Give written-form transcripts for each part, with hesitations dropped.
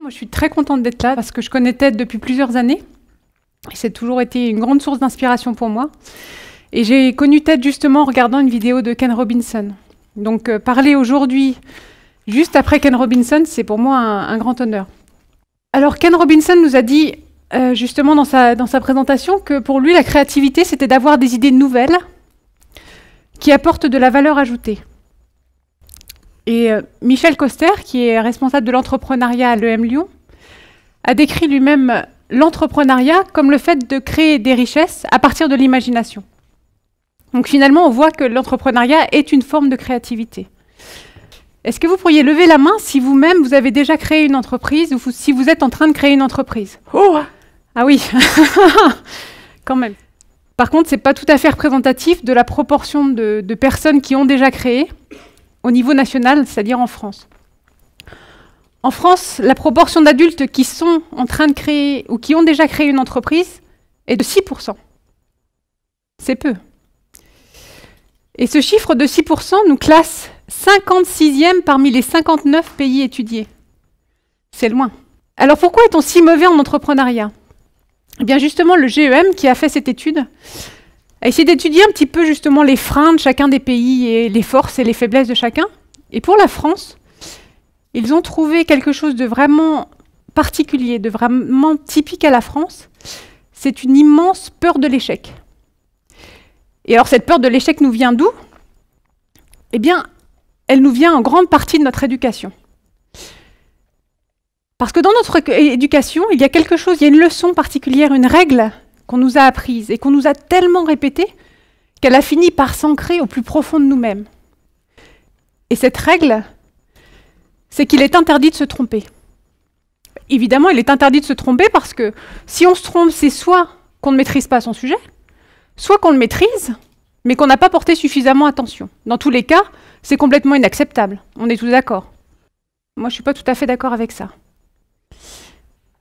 Moi, je suis très contente d'être là parce que je connais TED depuis plusieurs années. Et c'est toujours été une grande source d'inspiration pour moi. Et j'ai connu TED justement en regardant une vidéo de Ken Robinson. Donc parler aujourd'hui, juste après Ken Robinson, c'est pour moi un grand honneur. Alors Ken Robinson nous a dit justement dans sa présentation que pour lui, la créativité, c'était d'avoir des idées nouvelles qui apportent de la valeur ajoutée. Et Michel Koster, qui est responsable de l'entrepreneuriat à l'EM Lyon, a décrit lui-même l'entrepreneuriat comme le fait de créer des richesses à partir de l'imagination. Donc finalement, on voit que l'entrepreneuriat est une forme de créativité. Est-ce que vous pourriez lever la main si vous-même, vous avez déjà créé une entreprise ou si vous êtes en train de créer une entreprise? Oh! Ah oui, quand même. Par contre, ce n'est pas tout à fait représentatif de la proportion de personnes qui ont déjà créé au niveau national, c'est-à-dire en France. En France, la proportion d'adultes qui sont en train de créer ou qui ont déjà créé une entreprise est de 6%. C'est peu. Et ce chiffre de 6% nous classe 56e parmi les 59 pays étudiés. C'est loin. Alors pourquoi est-on si mauvais en entrepreneuriat? Eh bien justement, le GEM qui a fait cette étude a essayé d'étudier un petit peu justement les freins de chacun des pays et les forces et les faiblesses de chacun. Et pour la France, ils ont trouvé quelque chose de vraiment particulier, de vraiment typique à la France. C'est une immense peur de l'échec. Et alors cette peur de l'échec nous vient d'où? Eh bien, elle nous vient en grande partie de notre éducation. Parce que dans notre éducation, il y a quelque chose, il y a une leçon particulière, une règle qu'on nous a apprise et qu'on nous a tellement répétée qu'elle a fini par s'ancrer au plus profond de nous-mêmes. Et cette règle, c'est qu'il est interdit de se tromper. Évidemment, il est interdit de se tromper parce que si on se trompe, c'est soit qu'on ne maîtrise pas son sujet, soit qu'on le maîtrise, mais qu'on n'a pas porté suffisamment attention. Dans tous les cas, c'est complètement inacceptable. On est tous d'accord. Moi, je ne suis pas tout à fait d'accord avec ça.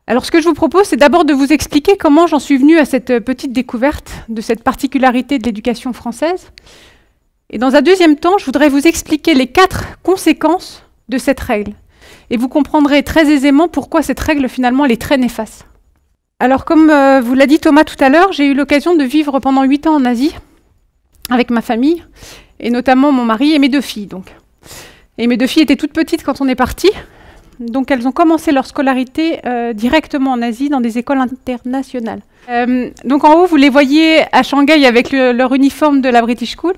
Alors, ce que je vous propose, c'est d'abord de vous expliquer comment j'en suis venue à cette petite découverte de cette particularité de l'éducation française. Et dans un deuxième temps, je voudrais vous expliquer les 4 conséquences de cette règle. Et vous comprendrez très aisément pourquoi cette règle, finalement, elle est très néfaste. Alors, comme vous l'a dit Thomas tout à l'heure, j'ai eu l'occasion de vivre pendant 8 ans en Asie, avec ma famille, et notamment mon mari et mes 2 filles. Donc. Et mes 2 filles étaient toutes petites quand on est partis. Donc elles ont commencé leur scolarité directement en Asie, dans des écoles internationales. Donc en haut, vous les voyez à Shanghai avec leur uniforme de la British School.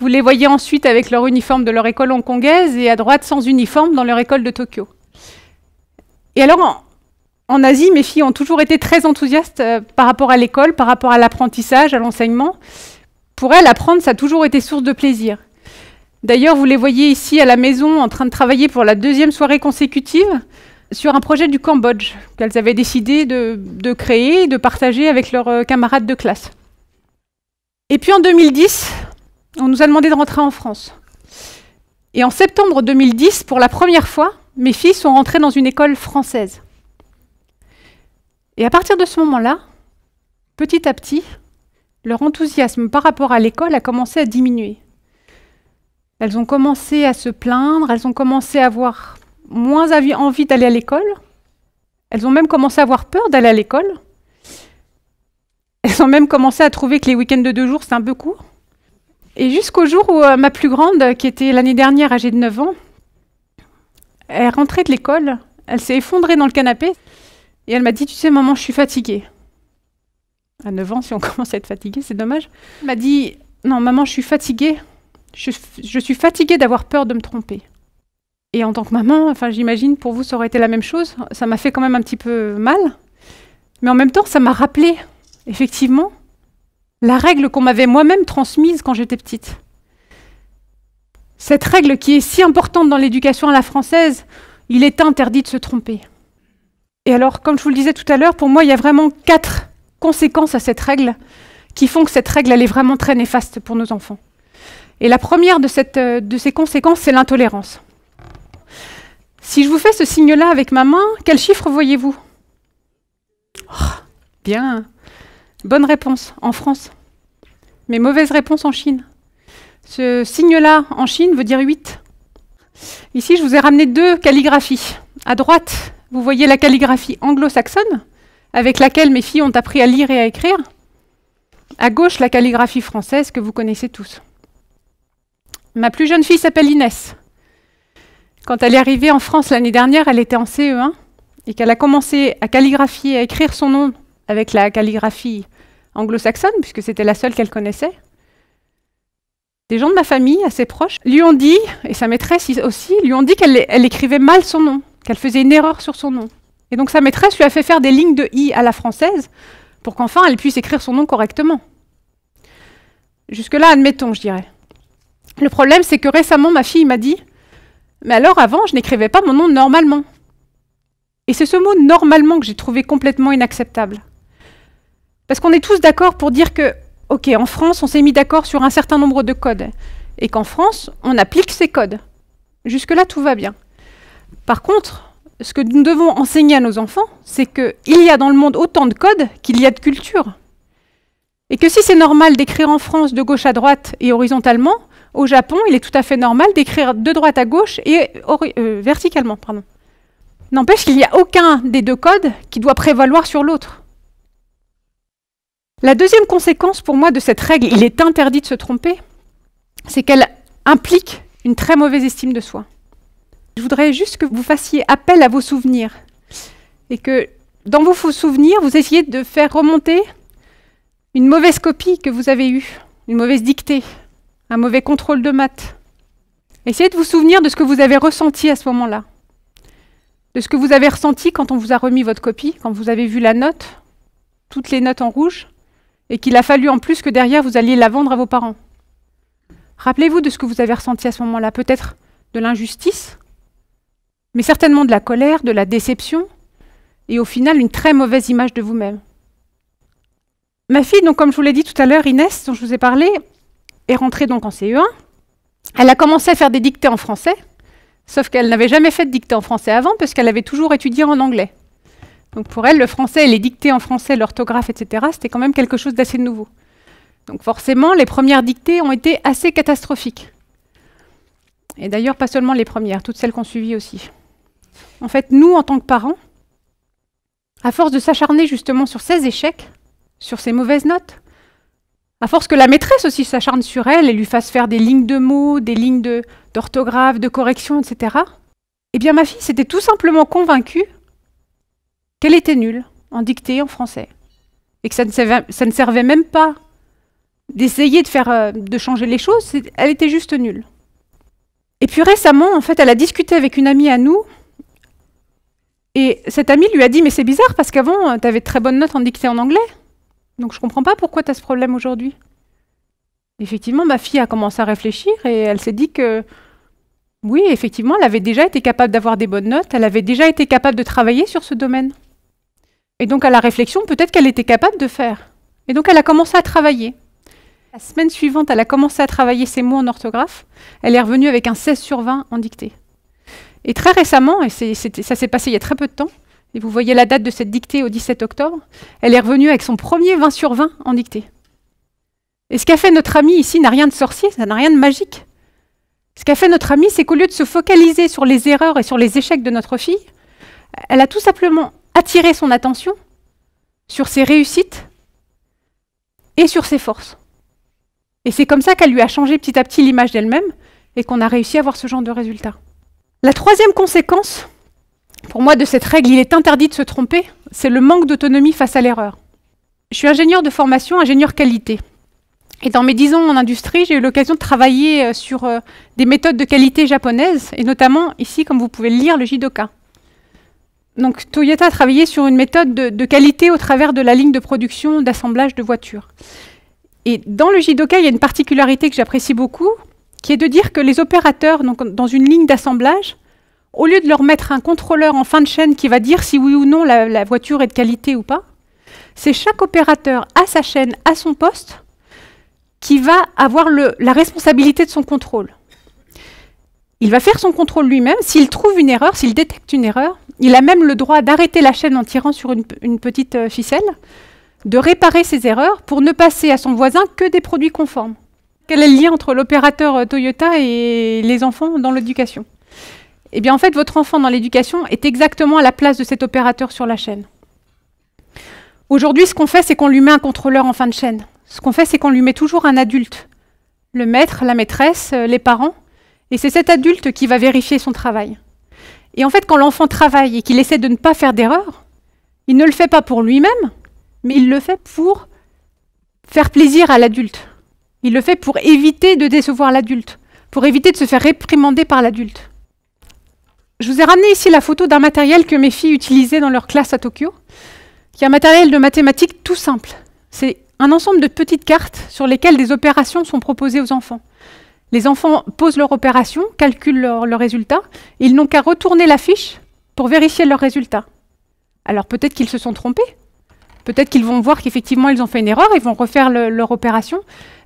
Vous les voyez ensuite avec leur uniforme de leur école hongkongaise et à droite sans uniforme dans leur école de Tokyo. Et alors, en Asie, mes filles ont toujours été très enthousiastes par rapport à l'école, par rapport à l'apprentissage, à l'enseignement. Pour elles, apprendre, ça a toujours été source de plaisir. D'ailleurs, vous les voyez ici à la maison en train de travailler pour la 2e soirée consécutive sur un projet du Cambodge qu'elles avaient décidé de créer et de partager avec leurs camarades de classe. Et puis en 2010, on nous a demandé de rentrer en France. Et en septembre 2010, pour la première fois, mes filles sont rentrées dans une école française. Et à partir de ce moment-là, petit à petit, leur enthousiasme par rapport à l'école a commencé à diminuer. Elles ont commencé à se plaindre, elles ont commencé à avoir moins envie d'aller à l'école. Elles ont même commencé à avoir peur d'aller à l'école. Elles ont même commencé à trouver que les week-ends de 2 jours, c'était un peu court. Et jusqu'au jour où ma plus grande, qui était l'année dernière âgée de 9 ans, elle est rentrée de l'école, elle s'est effondrée dans le canapé et elle m'a dit « Tu sais, maman, je suis fatiguée. » À 9 ans, si on commence à être fatiguée, c'est dommage. Elle m'a dit « Non, maman, je suis fatiguée. Je suis fatiguée d'avoir peur de me tromper. » Et en tant que maman, enfin, j'imagine, pour vous, ça aurait été la même chose. Ça m'a fait quand même un petit peu mal. Mais en même temps, ça m'a rappelé, effectivement, la règle qu'on m'avait moi-même transmise quand j'étais petite. Cette règle qui est si importante dans l'éducation à la française, il est interdit de se tromper. Et alors, comme je vous le disais tout à l'heure, pour moi, il y a vraiment 4 conséquences à cette règle qui font que cette règle, elle est vraiment très néfaste pour nos enfants. Et la première de ces conséquences, c'est l'intolérance. Si je vous fais ce signe-là avec ma main, quel chiffre voyez-vous? Oh, bien. Bonne réponse, en France. Mais mauvaise réponse en Chine. Ce signe-là, en Chine, veut dire 8. Ici, je vous ai ramené 2 calligraphies. À droite, vous voyez la calligraphie anglo-saxonne, avec laquelle mes filles ont appris à lire et à écrire. À gauche, la calligraphie française que vous connaissez tous. Ma plus jeune fille s'appelle Inès. Quand elle est arrivée en France l'année dernière, elle était en CE1 et qu'elle a commencé à calligraphier, à écrire son nom avec la calligraphie anglo-saxonne, puisque c'était la seule qu'elle connaissait. Des gens de ma famille, assez proches, lui ont dit, et sa maîtresse aussi, lui ont dit qu'elle écrivait mal son nom, qu'elle faisait une erreur sur son nom. Et donc sa maîtresse lui a fait faire des lignes de i à la française pour qu'enfin elle puisse écrire son nom correctement. Jusque-là, admettons, je dirais. Le problème, c'est que récemment, ma fille m'a dit « Mais alors, avant, je n'écrivais pas mon nom normalement. » Et c'est ce mot « normalement » que j'ai trouvé complètement inacceptable. Parce qu'on est tous d'accord pour dire que, ok, en France, on s'est mis d'accord sur un certain nombre de codes, et qu'en France, on applique ces codes. Jusque-là, tout va bien. Par contre, ce que nous devons enseigner à nos enfants, c'est qu'il y a dans le monde autant de codes qu'il y a de culture. Et que si c'est normal d'écrire en France de gauche à droite et horizontalement, au Japon, il est tout à fait normal d'écrire de droite à gauche et verticalement. Pardon. N'empêche qu'il n'y a aucun des deux codes qui doit prévaloir sur l'autre. La deuxième conséquence pour moi de cette règle, il est interdit de se tromper, c'est qu'elle implique une très mauvaise estime de soi. Je voudrais juste que vous fassiez appel à vos souvenirs et que dans vos souvenirs, vous essayiez de faire remonter une mauvaise copie que vous avez eue, une mauvaise dictée, un mauvais contrôle de maths. Essayez de vous souvenir de ce que vous avez ressenti à ce moment-là, de ce que vous avez ressenti quand on vous a remis votre copie, quand vous avez vu la note, toutes les notes en rouge, et qu'il a fallu en plus que derrière vous alliez la vendre à vos parents. Rappelez-vous de ce que vous avez ressenti à ce moment-là, peut-être de l'injustice, mais certainement de la colère, de la déception, et au final une très mauvaise image de vous-même. Ma fille, donc, comme je vous l'ai dit tout à l'heure, Inès, dont je vous ai parlé, est rentrée donc en CE1. Elle a commencé à faire des dictées en français, sauf qu'elle n'avait jamais fait de dictée en français avant, parce qu'elle avait toujours étudié en anglais. Donc pour elle, le français, les dictées en français, l'orthographe, etc., c'était quand même quelque chose d'assez nouveau. Donc forcément, les premières dictées ont été assez catastrophiques. Et d'ailleurs, pas seulement les premières, toutes celles qu'on suivit aussi. En fait, nous, en tant que parents, à force de s'acharner justement sur ces échecs, sur ces mauvaises notes, à force que la maîtresse aussi s'acharne sur elle et lui fasse faire des lignes de mots, des lignes d'orthographe, de correction, etc., eh bien ma fille s'était tout simplement convaincue qu'elle était nulle en dictée en français. Et que ça ne servait même pas d'essayer de changer les choses, elle était juste nulle. Et puis récemment, en fait, elle a discuté avec une amie à nous, et cette amie lui a dit « Mais c'est bizarre, parce qu'avant, tu avais de très bonnes notes en dictée en anglais. Donc je ne comprends pas pourquoi tu as ce problème aujourd'hui. » Effectivement, ma fille a commencé à réfléchir, et elle s'est dit que oui, effectivement, elle avait déjà été capable d'avoir des bonnes notes, elle avait déjà été capable de travailler sur ce domaine. Et donc à la réflexion, peut-être qu'elle était capable de faire. Et donc elle a commencé à travailler. La semaine suivante, elle a commencé à travailler ses mots en orthographe. Elle est revenue avec un 16/20 en dictée. Et très récemment, et ça s'est passé il y a très peu de temps, et vous voyez la date de cette dictée au 17 octobre, elle est revenue avec son premier 20/20 en dictée. Et ce qu'a fait notre amie ici n'a rien de sorcier, ça n'a rien de magique. Ce qu'a fait notre amie, c'est qu'au lieu de se focaliser sur les erreurs et sur les échecs de notre fille, elle a tout simplement attiré son attention sur ses réussites et sur ses forces. Et c'est comme ça qu'elle lui a changé petit à petit l'image d'elle-même et qu'on a réussi à avoir ce genre de résultat. La troisième conséquence, pour moi, de cette règle, il est interdit de se tromper, c'est le manque d'autonomie face à l'erreur. Je suis ingénieure de formation, ingénieure qualité. Et dans mes 10 ans en industrie, j'ai eu l'occasion de travailler sur des méthodes de qualité japonaises, et notamment ici, comme vous pouvez le lire, le Jidoka. Donc Toyota a travaillé sur une méthode de qualité au travers de la ligne de production d'assemblage de voitures. Et dans le Jidoka, il y a une particularité que j'apprécie beaucoup, qui est de dire que les opérateurs, donc dans une ligne d'assemblage, au lieu de leur mettre un contrôleur en fin de chaîne qui va dire si oui ou non la voiture est de qualité ou pas, c'est chaque opérateur à sa chaîne, à son poste, qui va avoir la responsabilité de son contrôle. Il va faire son contrôle lui-même. S'il trouve une erreur, s'il détecte une erreur, il a même le droit d'arrêter la chaîne en tirant sur une petite ficelle, de réparer ses erreurs pour ne passer à son voisin que des produits conformes. Quel est le lien entre l'opérateur Toyota et les enfants dans l'éducation? Eh bien, en fait, votre enfant dans l'éducation est exactement à la place de cet opérateur sur la chaîne. Aujourd'hui, ce qu'on fait, c'est qu'on lui met un contrôleur en fin de chaîne. Ce qu'on fait, c'est qu'on lui met toujours un adulte. Le maître, la maîtresse, les parents. Et c'est cet adulte qui va vérifier son travail. Et en fait, quand l'enfant travaille et qu'il essaie de ne pas faire d'erreur, il ne le fait pas pour lui-même, mais il le fait pour faire plaisir à l'adulte. Il le fait pour éviter de décevoir l'adulte, pour éviter de se faire réprimander par l'adulte. Je vous ai ramené ici la photo d'un matériel que mes filles utilisaient dans leur classe à Tokyo, qui est un matériel de mathématiques tout simple. C'est un ensemble de petites cartes sur lesquelles des opérations sont proposées aux enfants. Les enfants posent leur opération, calculent leur résultat, et ils n'ont qu'à retourner la fiche pour vérifier leurs résultats. Alors peut-être qu'ils se sont trompés, peut-être qu'ils vont voir qu'effectivement ils ont fait une erreur, ils vont refaire leur opération,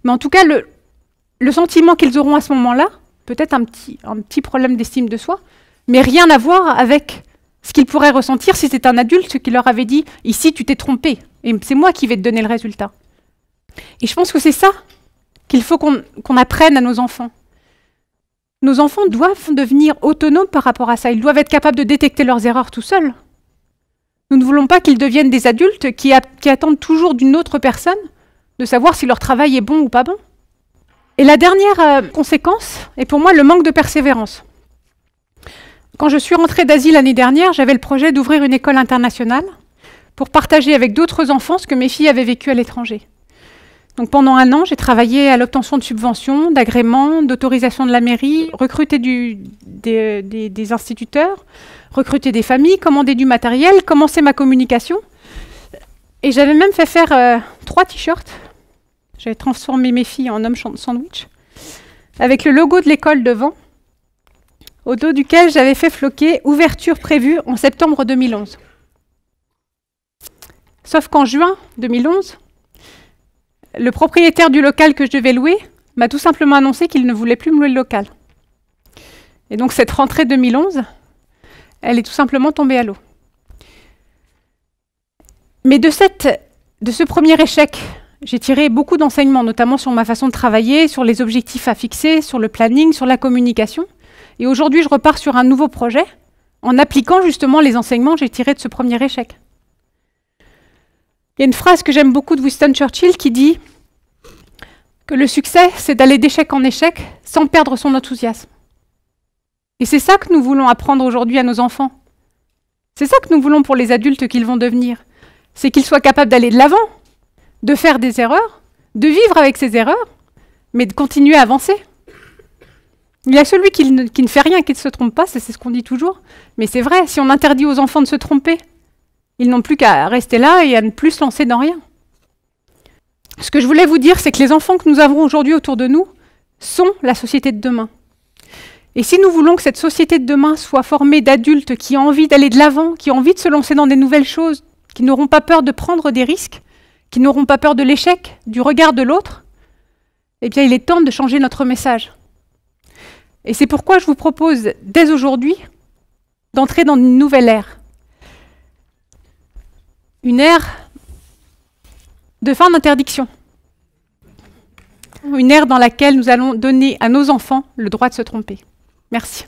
mais en tout cas le sentiment qu'ils auront à ce moment-là, peut-être un petit problème d'estime de soi, mais rien à voir avec ce qu'ils pourraient ressentir si c'est un adulte qui leur avait dit « ici tu t'es trompé, et c'est moi qui vais te donner le résultat ». Et je pense que c'est ça qu'il faut qu'on apprenne à nos enfants. Nos enfants doivent devenir autonomes par rapport à ça, ils doivent être capables de détecter leurs erreurs tout seuls. Nous ne voulons pas qu'ils deviennent des adultes qui attendent toujours d'une autre personne de savoir si leur travail est bon ou pas bon. Et la dernière conséquence est pour moi le manque de persévérance. Quand je suis rentrée d'Asie l'année dernière, j'avais le projet d'ouvrir une école internationale pour partager avec d'autres enfants ce que mes filles avaient vécu à l'étranger. Donc pendant 1 an, j'ai travaillé à l'obtention de subventions, d'agréments, d'autorisation de la mairie, recruter des instituteurs, recruter des familles, commander du matériel, commencer ma communication. Et j'avais même fait faire 3 t-shirts. J'avais transformé mes filles en hommes sandwich, avec le logo de l'école devant, au dos duquel j'avais fait floquer « Ouverture prévue en septembre 2011 ». Sauf qu'en juin 2011, le propriétaire du local que je devais louer m'a tout simplement annoncé qu'il ne voulait plus me louer le local. Et donc cette rentrée 2011, elle est tout simplement tombée à l'eau. Mais de ce premier échec, j'ai tiré beaucoup d'enseignements, notamment sur ma façon de travailler, sur les objectifs à fixer, sur le planning, sur la communication. Et aujourd'hui, je repars sur un nouveau projet en appliquant justement les enseignements que j'ai tirés de ce premier échec. Il y a une phrase que j'aime beaucoup de Winston Churchill qui dit que le succès, c'est d'aller d'échec en échec sans perdre son enthousiasme. Et c'est ça que nous voulons apprendre aujourd'hui à nos enfants. C'est ça que nous voulons pour les adultes qu'ils vont devenir. C'est qu'ils soient capables d'aller de l'avant, de faire des erreurs, de vivre avec ces erreurs, mais de continuer à avancer. Il y a celui qui ne fait rien, qui ne se trompe pas, c'est ce qu'on dit toujours. Mais c'est vrai, si on interdit aux enfants de se tromper, ils n'ont plus qu'à rester là et à ne plus se lancer dans rien. Ce que je voulais vous dire, c'est que les enfants que nous avons aujourd'hui autour de nous sont la société de demain. Et si nous voulons que cette société de demain soit formée d'adultes qui ont envie d'aller de l'avant, qui ont envie de se lancer dans des nouvelles choses, qui n'auront pas peur de prendre des risques, qui n'auront pas peur de l'échec, du regard de l'autre, eh bien il est temps de changer notre message. Et c'est pourquoi je vous propose, dès aujourd'hui, d'entrer dans une nouvelle ère. Une ère de fin d'interdiction. Une ère dans laquelle nous allons donner à nos enfants le droit de se tromper. Merci.